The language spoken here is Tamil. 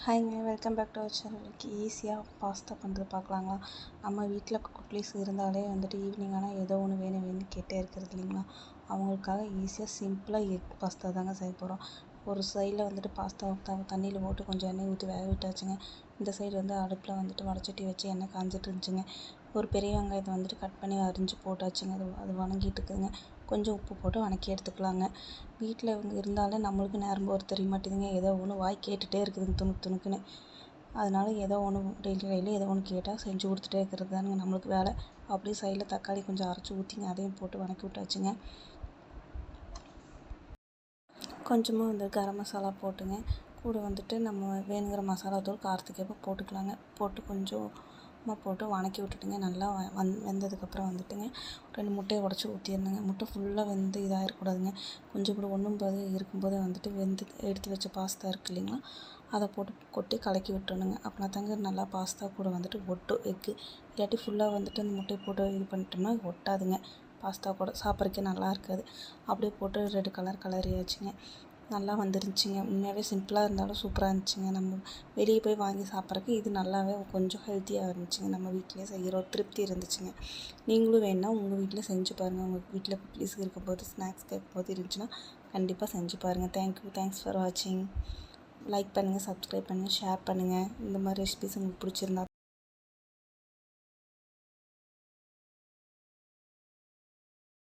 ஹாய்ங்க, வெல்கம் பேக் டு அவர் சேனலுக்கு. ஈஸியாக பாஸ்தா பண்ணுறது பார்க்கலாங்களா? நம்ம வீட்டில் குட்டீஸ் இருந்தாலே வந்துட்டு ஈவினிங் ஆனால் ஏதோ ஒன்று வேணும் வேணும்னு கேட்டே இருக்கிறது இல்லைங்களா? அவங்களுக்காக ஈஸியாக சிம்பிளாக எக் பாஸ்தா தாங்க செய்ய போகிறோம். ஒரு சைடில் வந்துட்டு பாஸ்தா தண்ணியில் போட்டு கொஞ்சம் எண்ணெய் ஊற்றி வேக விட்டாச்சுங்க. இந்த சைடு வந்து அடுப்பில் வந்துட்டு வடச்சட்டி வச்சு எண்ணெய் காஞ்சிட்டு இருந்துச்சுங்க. ஒரு பெரிய வெங்காயத்தை வந்துட்டு கட் பண்ணி அரிஞ்சு போட்டாச்சுங்க. அது வணங்கிட்டு இருக்குதுங்க. கொஞ்சம் உப்பு போட்டு வணக்கி எடுத்துக்கலாங்க. வீட்டில் இவங்க இருந்தாலே நம்மளுக்கு நேரம் போகிறது தெரிய மாட்டேங்குதுங்க. ஏதோ ஒன்று வாய் கேட்டுகிட்டே இருக்குதுங்க துணுக்குன்னு. அதனால ஏதோ ஒன்று டெய்லி ஏதோ ஒன்று கேட்டால் செஞ்சு கொடுத்துட்டே இருக்கிறது தானுங்க நம்மளுக்கு வேலை. அப்படியே சைடில் தக்காளி கொஞ்சம் அரைச்சி ஊற்றிங்க, அதையும் போட்டு வணக்கி விட்டாச்சுங்க. கொஞ்சமாக வந்து கரம் மசாலா போட்டுங்க. கூட வந்துட்டு நம்ம வேணுங்கிற மசாலா தூள் காரத்துக்கேற்ப போட்டுக்கலாங்க. போட்டு கொஞ்சம் போட்டு வணக்கி விட்டுட்டுங்க. நல்லா வெந்ததுக்கப்புறம் வந்துட்டுங்க 2 முட்டையை உடச்சி ஊற்றிடணுங்க. முட்டை ஃபுல்லாக வெந்து இதாகிடக்கூடாதுங்க. கொஞ்சம் கூட ஒன்றும் போது இருக்கும்போதே வந்துட்டு எடுத்து வச்ச பாஸ்தா இருக்குது இல்லைங்களா, அதை போட்டு கொட்டி கலக்கி விட்டுறணுங்க. அப்படின்னா தாங்க நல்லா பாஸ்தா கூட வந்துட்டு ஒட்டும் எக்கு. இல்லாட்டி ஃபுல்லாக வந்துட்டு அந்த முட்டையை போட்டு இது பண்ணிட்டோம்னா ஒட்டாதுங்க. பாஸ்தா கூட சாப்பிட்றக்கே நல்லா இருக்காது. அப்படியே போட்டு ரெட் கலர் கலரியாச்சுங்க. நல்லா வந்துருந்துச்சிங்க. உண்மையாகவே சிம்பிளாக இருந்தாலும் சூப்பராக இருந்துச்சுங்க. நம்ம வெளியே போய் வாங்கி சாப்பிட்றக்கு இது நல்லாவே கொஞ்சம் ஹெல்த்தியாக இருந்துச்சுங்க. நம்ம வீட்டிலே செய்கிற ஒரு திருப்தி இருந்துச்சுங்க. நீங்களும் வேணுன்னா உங்கள் வீட்டில் செஞ்சு பாருங்கள். உங்கள் வீட்டில் குட்டீஸ் இருக்கும்போது ஸ்நாக்ஸ் கேட்கும்போது இருந்துச்சுன்னா கண்டிப்பாக செஞ்சு பாருங்கள். தேங்க்ஸ் ஃபார் வாட்சிங். லைக் பண்ணுங்கள், சப்ஸ்கிரைப் பண்ணுங்கள், ஷேர் பண்ணுங்கள். இந்த மாதிரி ரெசிபிஸ் உங்களுக்கு பிடிச்சிருந்தா